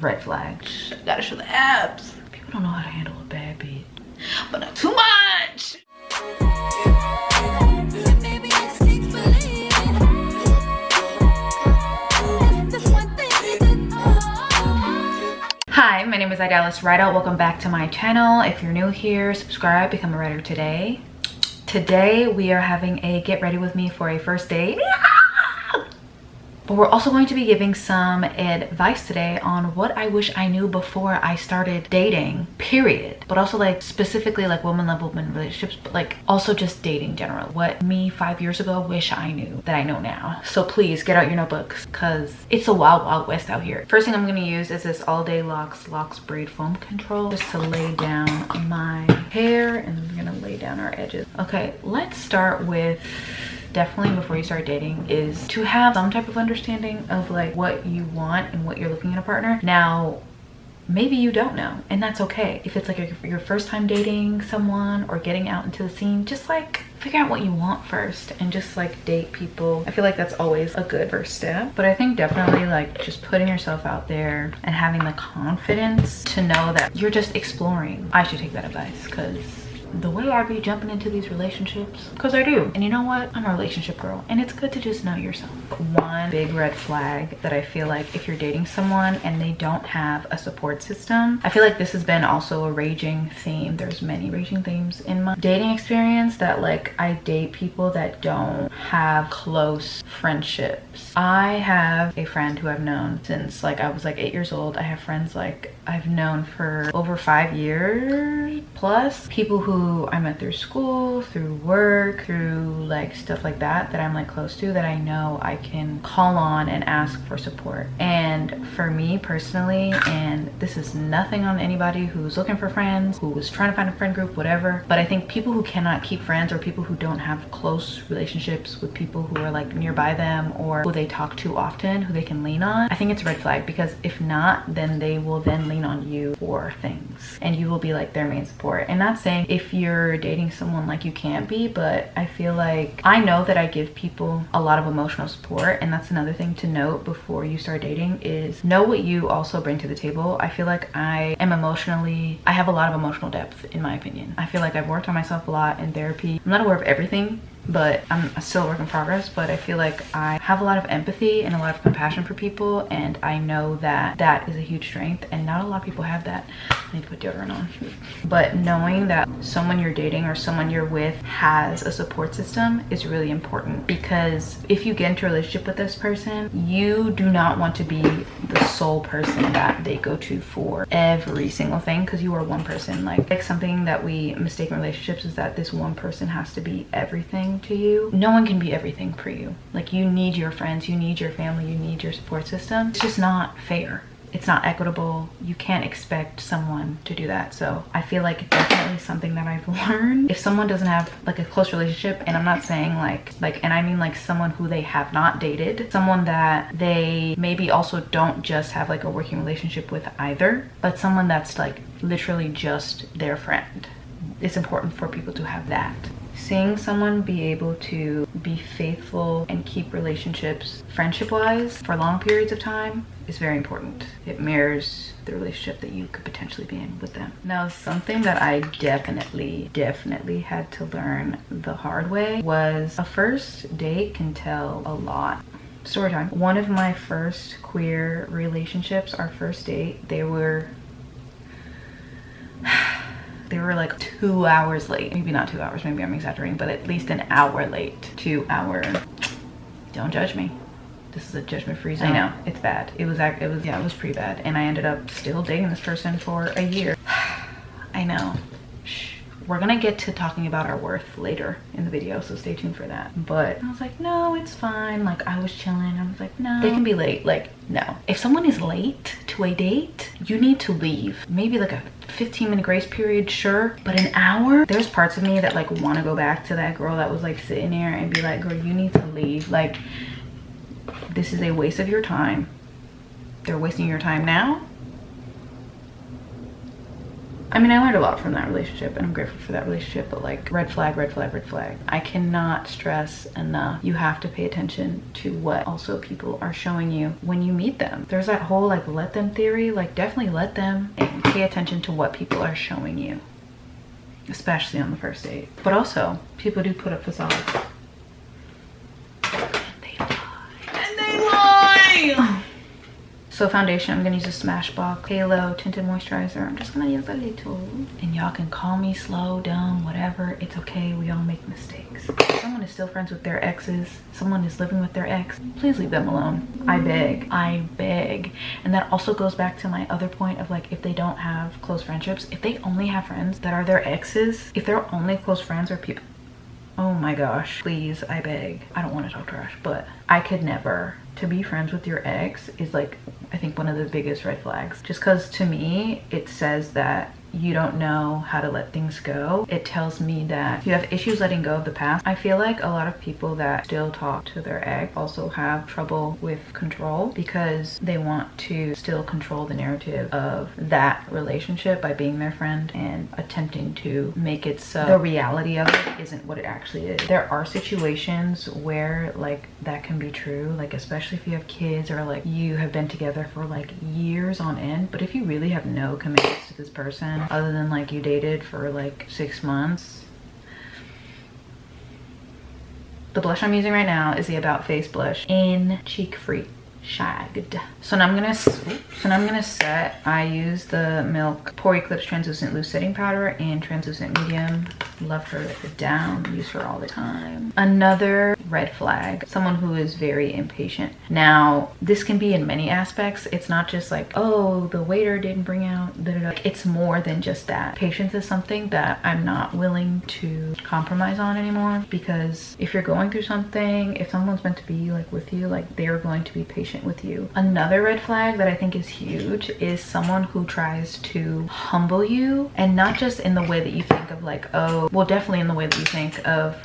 red flag. Gotta show the abs. People don't know how to handle a bad beat, but not too much. Hi, my name is Idalis Rideout. Welcome back to my channel. If you're new here, subscribe, become a writer today. Today we are having a get ready with me for a first date. But we're also going to be giving some advice today on what I wish I knew before I started dating, period. But also like specifically like woman love woman relationships, but like also just dating in general. What me 5 years ago wish I knew that I know now. So please get out your notebooks because it's a wild, wild west out here. First thing I'm going to use is this All Day Locks Braid Foam Control just to lay down my hair, and then we're going to lay down our edges. Okay, let's start with, definitely before you start dating, is to have some type of understanding of like what you want and what you're looking in a partner. Now, maybe you don't know, and that's okay. If it's like your first time dating someone or getting out into the scene, just like figure out what you want first and just like date people. I feel like that's always a good first step. But I think definitely like just putting yourself out there and having the confidence to know that you're just exploring. I should take that advice because the way I be jumping into these relationships, because I do. And you know what? I'm a relationship girl, and it's good to just know yourself. One big red flag that I feel like if you're dating someone and they don't have a support system, I feel like this has been also a raging theme. There's many raging themes in my dating experience that like I date people that don't have close friendships. I have a friend who I've known since like I was like 8 years old. I have friends like I've known for over 5 years plus. People who I met through school, through work, through like stuff like that I'm like close to, that I know I can call on and ask for support. And for me personally, and this is nothing on anybody who's looking for friends, who was trying to find a friend group, whatever, but I think people who cannot keep friends, or people who don't have close relationships with people who are like nearby them or who they talk to often, who they can lean on, I think it's a red flag, because if not, then they will then lean on you for things and you will be like their main support. And not saying if you're dating someone like you can't be, but I feel like I know that I give people a lot of emotional support, and that's another thing to note before you start dating, is know what you also bring to the table. I feel like I have a lot of emotional depth, in my opinion. I feel like I've worked on myself a lot in therapy. I'm not aware of everything, but I'm still a work in progress, but I feel like I have a lot of empathy and a lot of compassion for people, and I know that that is a huge strength, and not a lot of people have that. I need to put deodorant on. But knowing that someone you're dating or someone you're with has a support system is really important, because if you get into a relationship with this person, you do not want to be the sole person that they go to for every single thing, because you are one person. Like something that we mistake in relationships is that this one person has to be everything to you. No one can be everything for you. Like you need your friends, you need your family, you need your support system. It's just not fair. It's not equitable. You can't expect someone to do that. So I feel like definitely something that I've learned. If someone doesn't have like a close relationship, and I'm not saying and I mean like someone who they have not dated, someone that they maybe also don't just have like a working relationship with either, but someone that's like literally just their friend. It's important for people to have that. Seeing someone be able to be faithful and keep relationships friendship-wise for long periods of time is very important. It mirrors the relationship that you could potentially be in with them. Now, something that I definitely had to learn the hard way was a first date can tell a lot. Story time. One of my first queer relationships, our first date, they were like 2 hours late. Maybe not 2 hours, maybe I'm exaggerating, but at least an hour late. 2 hour. Don't judge me. This is a judgment-free zone. I know, it's bad. It was pretty bad. And I ended up still dating this person for a year. I know. Shh. We're gonna get to talking about our worth later in the video, so stay tuned for that. But I was like, no, it's fine. Like I was chilling. I was like, no. They can be late. Like, no. If someone is late to a date, you need to leave. Maybe like a 15-minute grace period, sure, but an hour? There's parts of me that like want to go back to that girl that was like sitting there and be like, girl, you need to leave. Like, this is a waste of your time. They're wasting your time now. I mean, I learned a lot from that relationship and I'm grateful for that relationship, but like red flag, red flag, red flag. I cannot stress enough. You have to pay attention to what also people are showing you when you meet them. There's that whole like let them theory, like definitely let them, and pay attention to what people are showing you, especially on the first date. But also, people do put up facades. And they lie. So foundation, I'm gonna use a Smashbox Halo Tinted Moisturizer. I'm just gonna use a little. And y'all can call me slow, dumb, whatever. It's okay, we all make mistakes. If someone is still friends with their exes, someone is living with their ex, please leave them alone. I beg, I beg. And that also goes back to my other point of like, if they don't have close friendships, if they only have friends that are their exes, if they're only close friends or people, oh my gosh, please, I beg. I don't want to talk trash, but I could never. To be friends with your ex is like, I think one of the biggest red flags. Just because to me, it says that you don't know how to let things go. It tells me that you have issues letting go of the past. I feel like a lot of people that still talk to their ex also have trouble with control because they want to still control the narrative of that relationship by being their friend and attempting to make it so the reality of it isn't what it actually is. There are situations where like that can be true, like especially if you have kids or like you have been together for like years on end. But if you really have no commitments to this person other than like you dated for like 6 months. The blush I'm using right now is the About Face blush in Cheek Free Shagged. So now I'm gonna set. I use the Milk Pore Eclipse Translucent Loose Setting Powder in Translucent Medium. Love her down, use her all the time. Another red flag, someone who is very impatient. Now, this can be in many aspects. It's not just like, oh, the waiter didn't bring out, da, da, da. It's more than just that. Patience is something that I'm not willing to compromise on anymore, because if you're going through something, if someone's meant to be like with you, like they're going to be patient with you. Another red flag that I think is huge is someone who tries to humble you, and not just in the way that you think of like, oh, well, definitely in the way that you think of,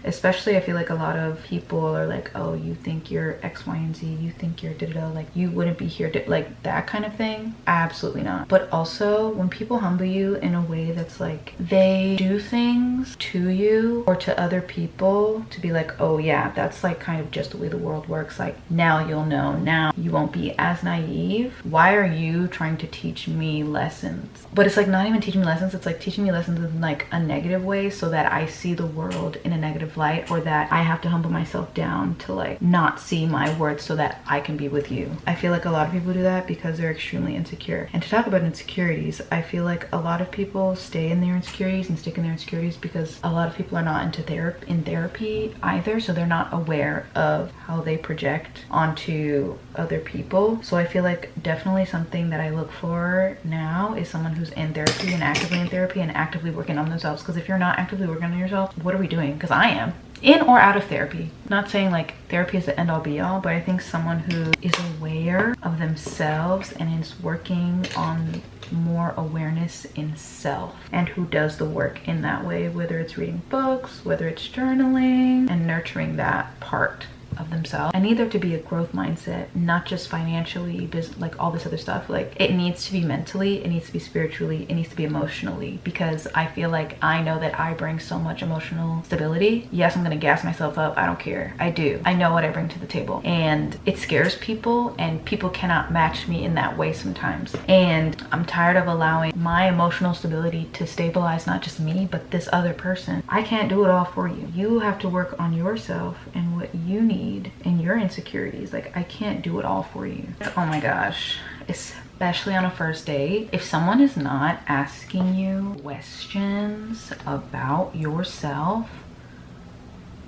especially I feel like a lot of people are like, oh, you think you're X, Y, and Z, you think you're da-da-da, like you wouldn't be here, like that kind of thing. Absolutely not. But also when people humble you in a way that's like they do things to you or to other people to be like, oh yeah, that's like kind of just the way the world works, like now you'll know, now you won't be as naive. Why are you trying to teach me lessons? But it's like not even teaching me lessons, it's like teaching me lessons in like a negative way so that I see the world in a negative light, or that I have to humble myself down to like not see my worth so that I can be with you. I feel like a lot of people do that because they're extremely insecure. And to talk about insecurities, I feel like a lot of people stay in their insecurities and stick in their insecurities because a lot of people are not into therapy either, so they're not aware of how they project onto other people. So I feel like definitely something that I look for now is someone who's in therapy and actively in therapy and actively working on themselves. Because if you're not actively working on yourself, what are we doing? Because I am. In or out of therapy. Not saying like therapy is the end all be all, but I think someone who is aware of themselves and is working on more awareness in self, and who does the work in that way, whether it's reading books, whether it's journaling, and nurturing that part of themselves. I need there to be a growth mindset, not just financially, like all this other stuff. Like it needs to be mentally, it needs to be spiritually, it needs to be emotionally, because I feel like I know that I bring so much emotional stability. Yes, I'm gonna gas myself up, I don't care. I do. I know what I bring to the table, and it scares people, and people cannot match me in that way sometimes. And I'm tired of allowing my emotional stability to stabilize not just me, but this other person. I can't do it all for you. You have to work on yourself and what you need and your insecurities. Like I can't do it all for you. Oh my gosh, especially on a first date, if someone is not asking you questions about yourself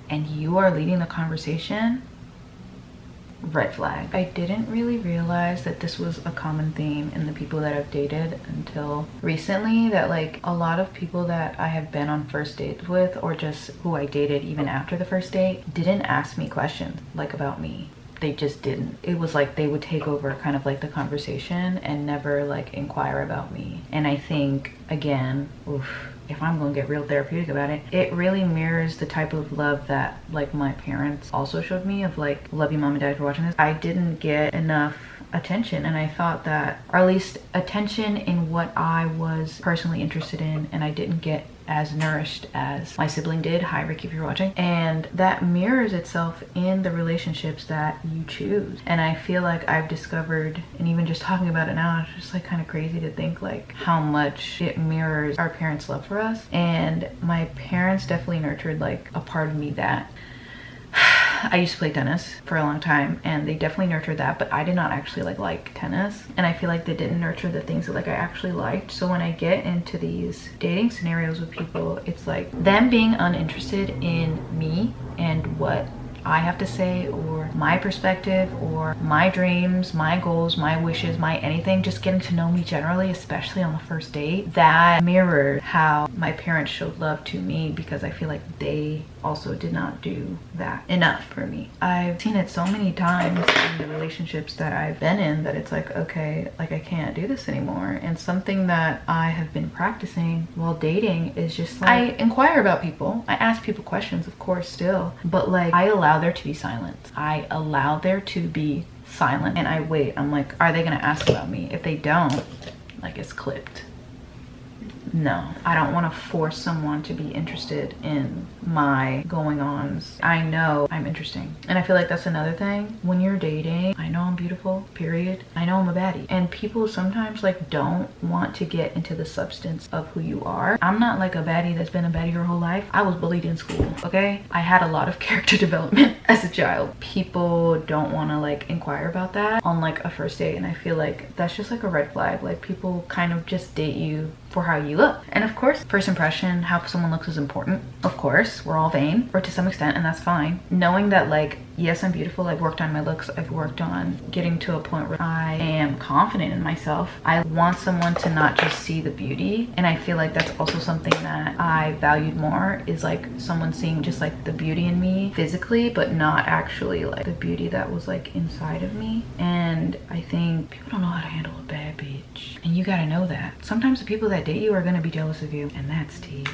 and you are leading the conversation, red flag. I didn't really realize that this was a common theme in the people that I've dated until recently, that like a lot of people that I have been on first dates with, or just who I dated even after the first date, didn't ask me questions like about me. They just didn't. It was like they would take over kind of like the conversation and never like inquire about me. And I think again, oof, if I'm gonna get real therapeutic about it, it really mirrors the type of love that like my parents also showed me, of like, love you mom and dad for watching this. I didn't get enough attention, and I thought that, or at least attention in what I was personally interested in, and I didn't get as nourished as my sibling did. Hi Ricky, if you're watching. And that mirrors itself in the relationships that you choose. And I feel like I've discovered, and even just talking about it now, it's just like kind of crazy to think like how much it mirrors our parents' love for us. And my parents definitely nurtured like a part of me that I used to play tennis for a long time, and they definitely nurtured that, but I did not actually like tennis, and I feel like they didn't nurture the things that like I actually liked. So when I get into these dating scenarios with people, it's like them being uninterested in me and what I have to say, or my perspective, or my dreams, my goals, my wishes, my anything, just getting to know me generally, especially on the first date. That mirrored how my parents showed love to me, because I feel like they also did not do that enough for me. I've seen it so many times in the relationships that I've been in that it's like, okay, like I can't do this anymore. And something that I have been practicing while dating is just like, I inquire about people, I ask people questions, of course, still, but like I allow there to be silence. I allow there to be silent, and I wait. I'm like, are they gonna ask about me? If they don't, like, it's clipped. No, I don't want to force someone to be interested in my going-ons. I know I'm interesting, and I feel like that's another thing when you're dating. I know I'm beautiful, period. I know I'm a baddie, and people sometimes like don't want to get into the substance of who you are. I'm not like a baddie that's been a baddie her whole life. I was bullied in school, okay? I had a lot of character development as a child. People don't want to like inquire about that on like a first date, and I feel like that's just like a red flag. Like people kind of just date you for how you look. And of course, first impression, how someone looks is important. Of course, we're all vain, or to some extent, and that's fine. Knowing that like, yes, I'm beautiful, I've worked on my looks, I've worked on getting to a point where I am confident in myself. I want someone to not just see the beauty, and I feel like that's also something that I valued more, is like someone seeing just like the beauty in me physically, but not actually like the beauty that was like inside of me. And I think people don't know how to handle a bad bitch, and you gotta know that. Sometimes the people that date you are gonna be jealous of you, and that's tea.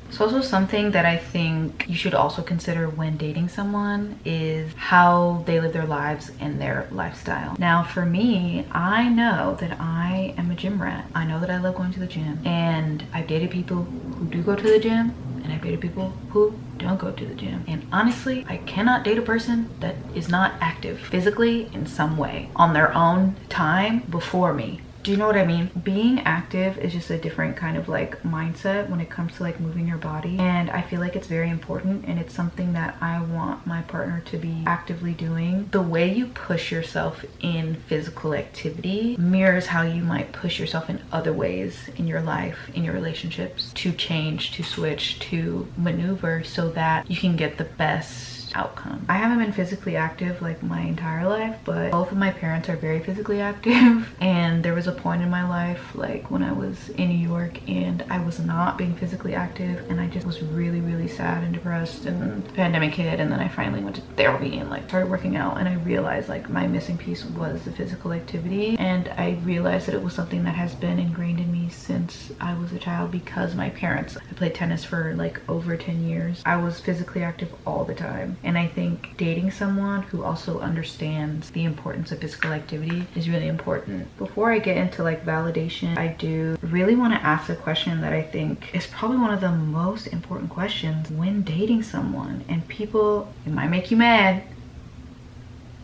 So also something that I think you should also consider when dating someone is how they live their lives and their lifestyle. Now for me, I know that I am a gym rat. I know that I love going to the gym, and I've dated people who do go to the gym, and I've dated people who don't go to the gym. And honestly, I cannot date a person that is not active physically in some way on their own time before me. Do you know what I mean? Being active is just a different kind of like mindset when it comes to like moving your body, and I feel like it's very important, and it's something that I want my partner to be actively doing. The way you push yourself in physical activity mirrors how you might push yourself in other ways in your life, in your relationships, to change, to switch, to maneuver so that you can get the best outcome. I haven't been physically active like my entire life, but both of my parents are very physically active, and there was a point in my life like when I was in New York and I was not being physically active, and I just was really sad and depressed, and the pandemic hit, and then I finally went to therapy and like started working out, and I realized like my missing piece was the physical activity, and I realized that it was something that has been ingrained in me since I was a child because my parents. I played tennis for like over 10 years. I was physically active all the time. And I think dating someone who also understands the importance of physical activity is really important. Before I get into like validation, I do really want to ask a question that I think is probably one of the most important questions when dating someone. And people, it might make you mad.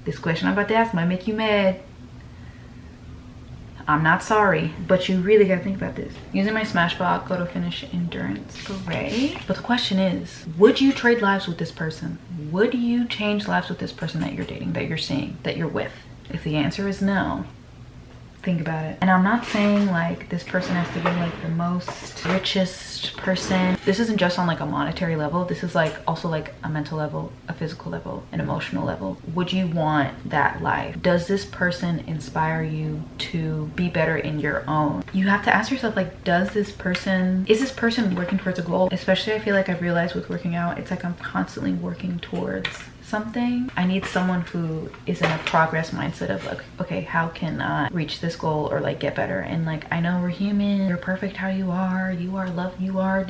This question I'm about to ask might make you mad. I'm not sorry, but you really gotta think about this. Using my Smashbox Photo Finish Endurance Gray. But the question is, would you trade lives with this person? Would you change lives with this person that you're dating, that you're seeing, that you're with? If the answer is no, think about it. And I'm not saying like this person has to be like the most richest person. This isn't just on like a monetary level. This is like also like a mental level, a physical level, an emotional level. Would you want that life? Does this person inspire you to be better in your own? You have to ask yourself like, is this person working towards a goal? Especially I feel like I've realized with working out, it's like I'm constantly working towards something. I need someone who is in a progress mindset of like, okay, how can I reach this goal or like get better? And like, I know we're human, you're perfect how you are love, you are,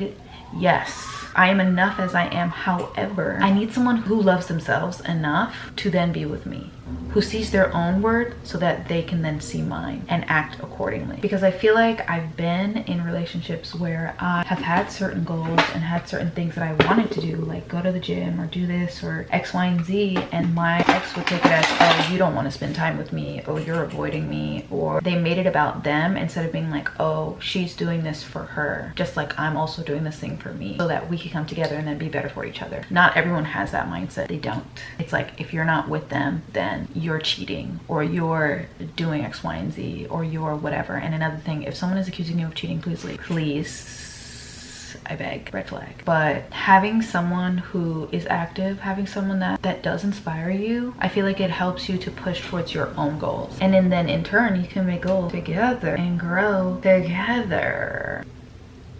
yes, I am enough as I am. However, I need someone who loves themselves enough to then be with me, who sees their own worth so that they can then see mine and act accordingly. Because I feel like I've been in relationships where I have had certain goals and had certain things that I wanted to do, like go to the gym or do this or X, Y, and Z, and my ex would take it as, oh, you don't want to spend time with me, or you're avoiding me, or they made it about them instead of being like, oh, she's doing this for her, just like I'm also doing this thing for me, so that we can come together and then be better for each other. Not everyone has that mindset. They don't. It's like, if you're not with them, then you're cheating, or you're doing X, Y, and Z, or you're whatever. And another thing, if someone is accusing you of cheating, please leave. Please, I beg. Red flag. But having someone who is active, having someone that does inspire you, I feel like it helps you to push towards your own goals. And then in turn, you can make goals together and grow together.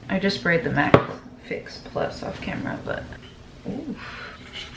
I just sprayed the MacBook Plus off camera, but ooh.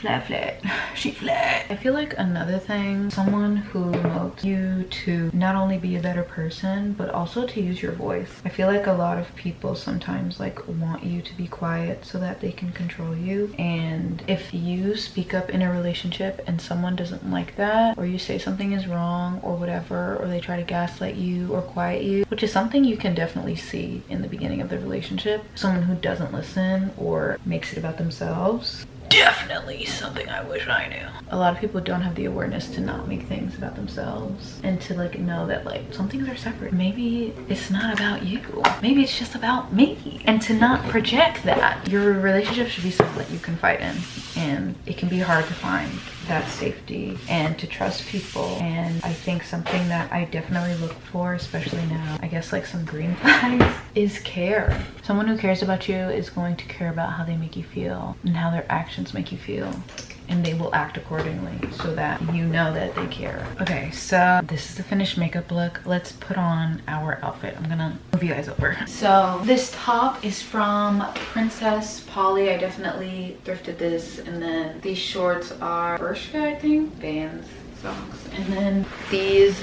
Flat. She flat. I feel like another thing, someone who promotes you to not only be a better person, but also to use your voice. I feel like a lot of people sometimes like want you to be quiet so that they can control you. And if you speak up in a relationship and someone doesn't like that, or you say something is wrong or whatever, or they try to gaslight you or quiet you, which is something you can definitely see in the beginning of the relationship, someone who doesn't listen or makes it about themselves, definitely something I wish I knew. A lot of people don't have the awareness to not make things about themselves, and to like know that like some things are separate. Maybe it's not about you, maybe it's just about me, and to not project that. Your relationship should be something that you confide in, and it can be hard to find that safety and to trust people. And I think something that I definitely look for, especially now, I guess like some green flags, is care. Someone who cares about you is going to care about how they make you feel and how their actions make you feel, and they will act accordingly so that you know that they care. Okay, so this is the finished makeup look. Let's put on our outfit. I'm gonna move you guys over. So this top is from Princess Polly. I definitely thrifted this. And then these shorts are Bershka, I think, Vans socks. And then these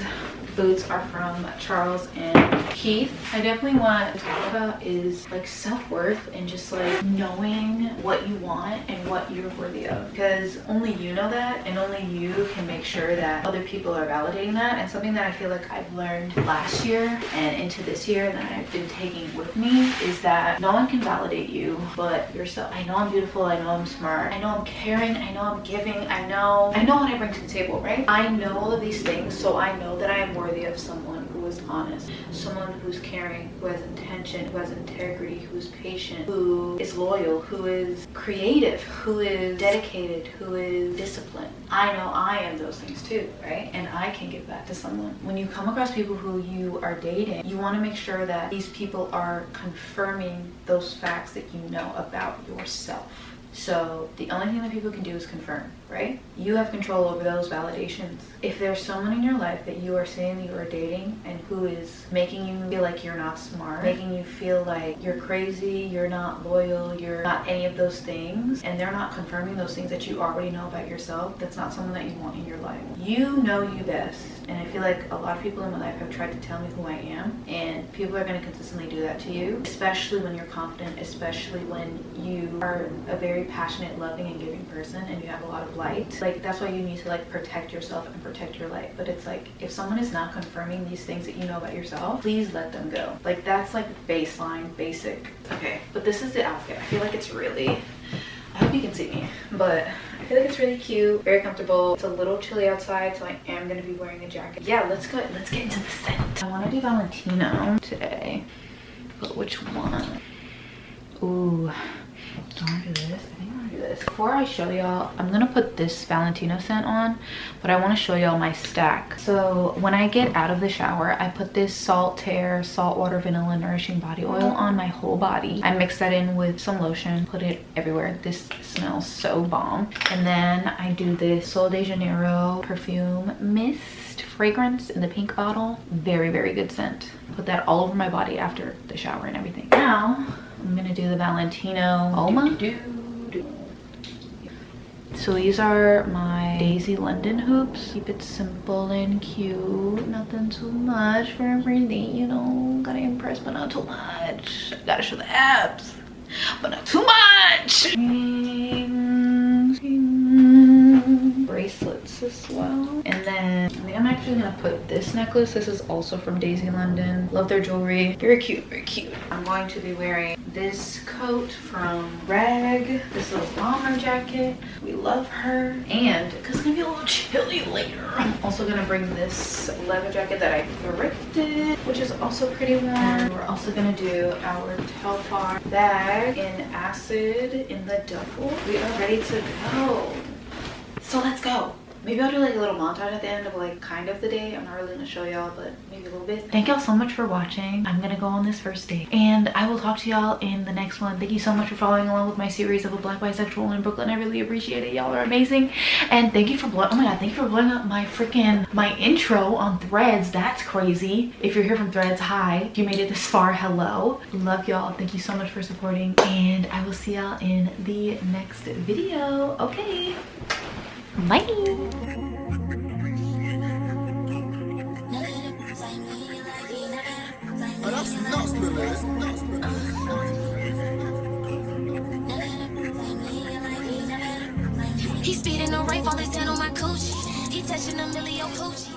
boots are from Charles and Keith. I definitely want to talk about is like self-worth and just like knowing what you want and what you're worthy of, because only you know that, and only you can make sure that other people are validating that. And something that I feel like I've learned last year and into this year that I've been taking with me is that no one can validate you but yourself. I know I'm beautiful, I know I'm smart, I know I'm caring, I know I'm giving, I know what I bring to the table, right? I know all of these things, so I know that I am worthy of someone who is honest, someone who's caring, who has intention, who has integrity, who's patient, who is loyal, who is creative, who is dedicated, who is disciplined. I know I am those things too, right? And I can give that to someone. When you come across people who you are dating, you want to make sure that these people are confirming those facts that you know about yourself. So the only thing that people can do is confirm, right? You have control over those validations. If there's someone in your life that you are saying that you are dating and who is making you feel like you're not smart, making you feel like you're crazy, you're not loyal, you're not any of those things, and they're not confirming those things that you already know about yourself, that's not someone that you want in your life. You know you best. And I feel like a lot of people in my life have tried to tell me who I am, and people are going to consistently do that to you, especially when you're confident, especially when you are a very passionate, loving, and giving person and you have a lot of light. Like, that's why you need to like protect yourself and protect your light. But it's like, if someone is not confirming these things that you know about yourself, please let them go. Like, that's like baseline, basic. Okay, but this is the outfit. I feel like it's really, I hope you can see me, but I feel like it's really cute, very comfortable. It's a little chilly outside, so I am gonna be wearing a jacket. Yeah, let's get into the scent. I want to do Valentino today, but which one? Ooh, do I want to do this? I think I want to do this. Before I show y'all, I'm gonna put this Valentino scent on, but I want to show y'all my stack. So when I get out of the shower, I put this Saltaire Saltwater Vanilla Nourishing Body Oil on my whole body. I mix that in with some lotion, put it everywhere. This smells so bomb. And then I do this Sol de Janeiro perfume mist fragrance in the pink bottle. Very, very good scent. Put that all over my body after the shower and everything. Now I'm gonna do the Valentino Oma. So these are my Daisy London hoops. Keep it simple and cute. Nothing too much for everything, you know. Gotta impress, but not too much. Gotta show the abs. but not too much. Bracelets as well. And then I think I'm actually gonna put this necklace. This is also from Daisy London. Love their jewelry. Very cute, very cute. I'm going to be wearing this coat from Rag, this little bomber jacket. We love her. And because it's gonna be a little chilly later, I'm also gonna bring this leather jacket that I thrifted, which is also pretty warm. We're also gonna do our Telfar bag in acid in the duffel. We are ready to go. So let's go. Maybe I'll do like a little montage at the end of like kind of the day. I'm not really gonna show y'all, but maybe a little bit. Thank y'all so much for watching. I'm gonna go on this first date and I will talk to y'all in the next one. Thank you so much for following along with my series of a Black Bisexual in Brooklyn. I really appreciate it. Y'all are amazing. And thank you for blowing, oh my god, thank you for blowing up my intro on Threads. That's crazy. If you're here from Threads, hi. If you made it this far, hello. Love y'all. Thank you so much for supporting and I will see y'all in the next video. Okay. Bye. He's speeding no right, fall his hand on my coochie. He touching a million coochie.